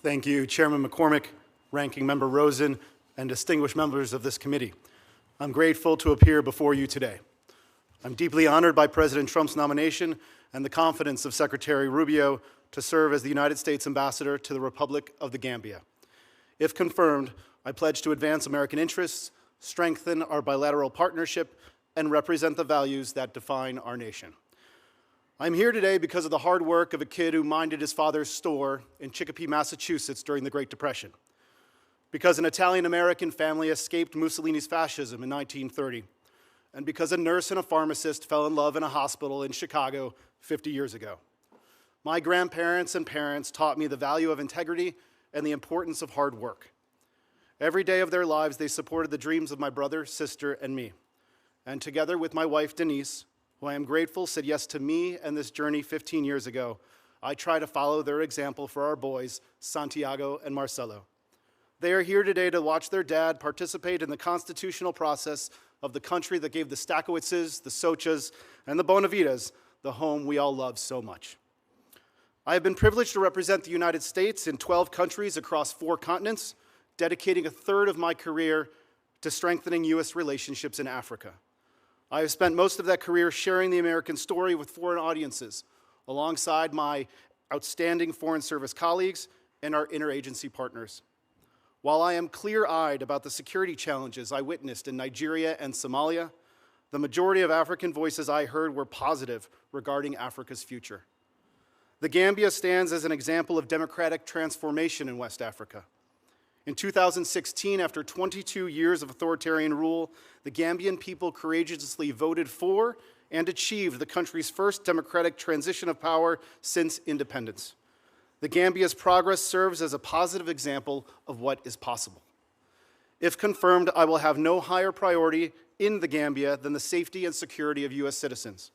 Thank you, Chairman McCormick, Ranking Member Rosen, and distinguished members of this committee. I'm grateful to appear before you today. I'm deeply honored by President Trump's nomination and the confidence of Secretary Rubio to serve as the United States Ambassador to the Republic of the Gambia. If confirmed, I pledge to advance American interests, strengthen our bilateral partnership, and represent the values that define our nation. I'm here today because of the hard work of a kid who minded his father's store in Chicopee, Massachusetts during the Great Depression, because an Italian-American family escaped Mussolini's fascism in 1930, and because a nurse and a pharmacist fell in love in a hospital in Chicago 50 years ago. My grandparents and parents taught me the value of integrity and the importance of hard work. Every day of their lives, they supported the dreams of my brother, sister, and me. And together with my wife, Denise, who I am grateful said yes to me and this journey 15 years ago, I try to follow their example for our boys, Santiago and Marcelo. They are here today to watch their dad participate in the constitutional process of the country that gave the Stakowitzes, the Sochas, and the Bonavitas the home we all love so much. I have been privileged to represent the United States in 12 countries across 4 continents, dedicating a third of my career to strengthening U.S. relationships in Africa. I have spent most of that career sharing the American story with foreign audiences, alongside my outstanding Foreign Service colleagues and our interagency partners. While I am clear-eyed about the security challenges I witnessed in Nigeria and Somalia, the majority of African voices I heard were positive regarding Africa's future. The Gambia stands as an example of democratic transformation in West Africa. In 2016, after 22 years of authoritarian rule, the Gambian people courageously voted for and achieved the country's first democratic transition of power since independence. The Gambia's progress serves as a positive example of what is possible. If confirmed, I will have no higher priority in the Gambia than the safety and security of U.S. citizens.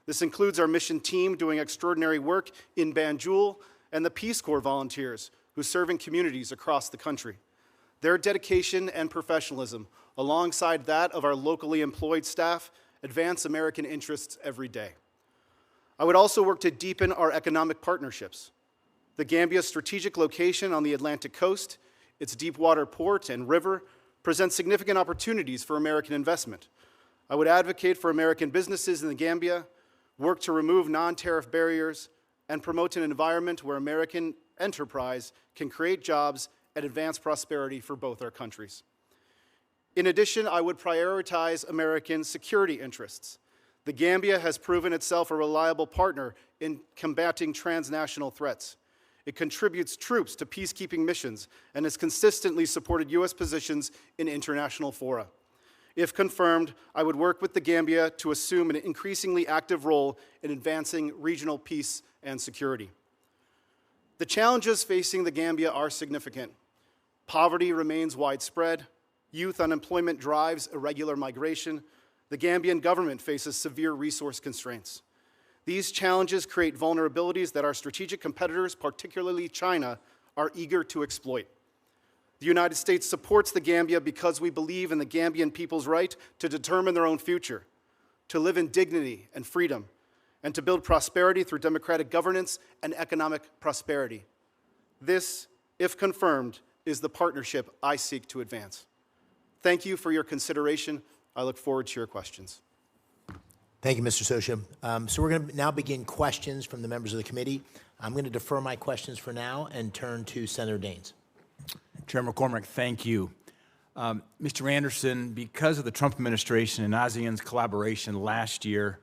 This includes our mission team doing extraordinary work in Banjul and the Peace Corps volunteers who serve in communities across the country. Their dedication and professionalism, alongside that of our locally employed staff, advance American interests every day. I would also work to deepen our economic partnerships. The Gambia's strategic location on the Atlantic coast, its deep water port and river, presents significant opportunities for American investment. I would advocate for American businesses in the Gambia, work to remove non-tariff barriers, and promote an environment where American enterprise can create jobs and advance prosperity for both our countries. In addition, I would prioritize American security interests. The Gambia has proven itself a reliable partner in combating transnational threats. It contributes troops to peacekeeping missions and has consistently supported U.S. positions in international fora. If confirmed, I would work with the Gambia to assume an increasingly active role in advancing regional peace and security. The challenges facing the Gambia are significant. Poverty remains widespread. Youth unemployment drives irregular migration. The Gambian government faces severe resource constraints. These challenges create vulnerabilities that our strategic competitors, particularly China, are eager to exploit. The United States supports the Gambia because we believe in the Gambian people's right to determine their own future, to live in dignity and freedom, and to build prosperity through democratic governance and economic prosperity. This, if confirmed, is the partnership I seek to advance. Thank you for your consideration. I look forward to your questions. Thank you, Mr. Socha. So we're going to now begin questions from the members of the committee. I'm going to defer my questions for now and turn to Senator Daines. Chair McCormick, thank you. Mr. Anderson, because of the Trump administration and ASEAN's collaboration last year,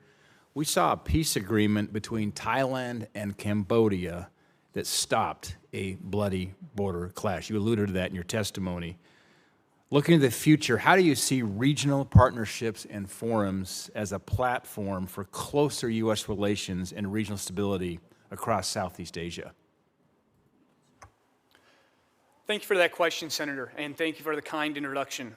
we saw a peace agreement between Thailand and Cambodia that stopped a bloody border clash. You alluded to that in your testimony. Looking to the future, how do you see regional partnerships and forums as a platform for closer U.S. relations and regional stability across Southeast Asia? Thank you for that question, Senator, and thank you for the kind introduction.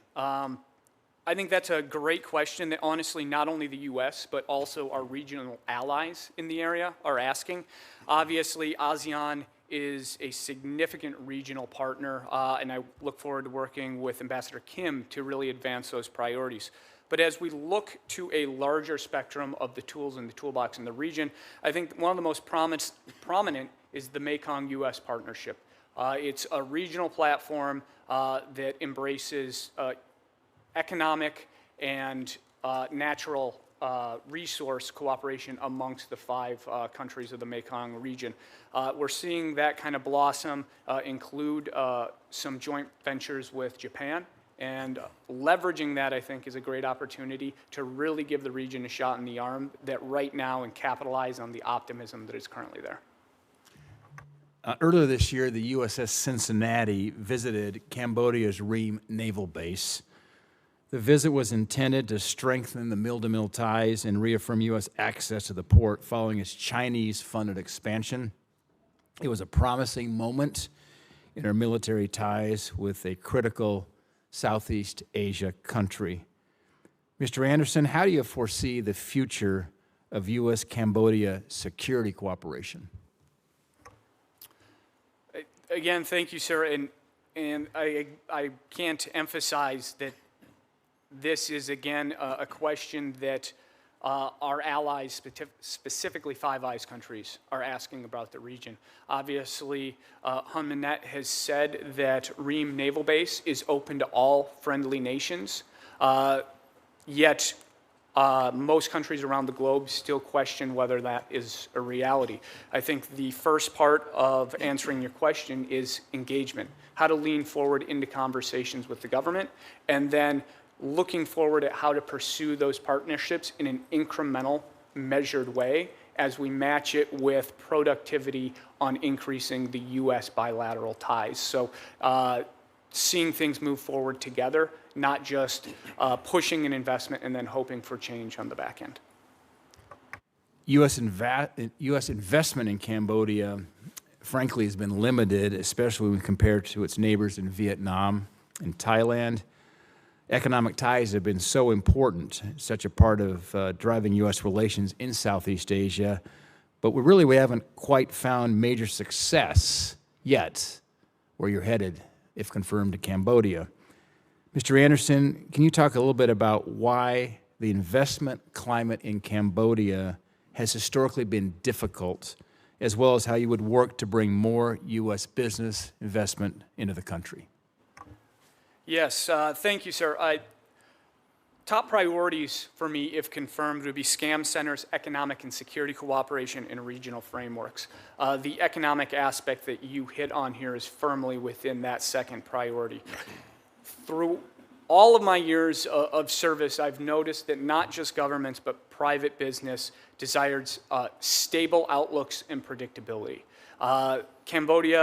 I think that's a great question that honestly not only the U.S. but also our regional allies in the area are asking. Obviously, ASEAN is a significant regional partner, and I look forward to working with Ambassador Kim to really advance those priorities. But as we look to a larger spectrum of the tools in the toolbox in the region, I think one of the most prominent is the Mekong-U.S. partnership. It's a regional platform that embraces economic and natural resource cooperation amongst the 5 countries of the Mekong region. We're seeing that kind of blossom, include some joint ventures with Japan, and leveraging that, I think, is a great opportunity to really give the region a shot in the arm that right now and capitalize on the optimism that is currently there. Earlier this year, the USS Cincinnati visited Cambodia's Ream naval base. The visit was intended to strengthen the mill-to-mill ties and reaffirm U.S. access to the port following its Chinese-funded expansion. It was a promising moment in our military ties with a critical Southeast Asia country. Mr. Anderson, how do you foresee the future of U.S.-Cambodia security cooperation? Again, thank you, sir. And I can't emphasize that this is, again, a question that our allies, specifically Five Eyes countries, are asking about the region. Obviously, Hun Manet has said that Ream Naval Base is open to all friendly nations, yet most countries around the globe still question whether that is a reality. I think the first part of answering your question is engagement, how to lean forward into conversations with the government, and then looking forward at how to pursue those partnerships in an incremental, measured way as we match it with productivity on increasing the U.S. bilateral ties. So seeing things move forward together, not just pushing an investment and then hoping for change on the back end. U.S. investment in Cambodia, frankly, has been limited, especially when compared to its neighbors in Vietnam and Thailand. Economic ties have been so important, such a part of driving U.S. relations in Southeast Asia, but we haven't quite found major success yet where you're headed, if confirmed, to Cambodia. Mr. Anderson, can you talk a little bit about why the investment climate in Cambodia has historically been difficult, as well as how you would work to bring more U.S. business investment into the country? Yes, thank you, sir. Top priorities for me, if confirmed, would be SCAM centers, economic and security cooperation, and regional frameworks. The economic aspect that you hit on here is firmly within that second priority. Through all of my years of service, I've noticed that not just governments, but private business desires stable outlooks and predictability. Cambodia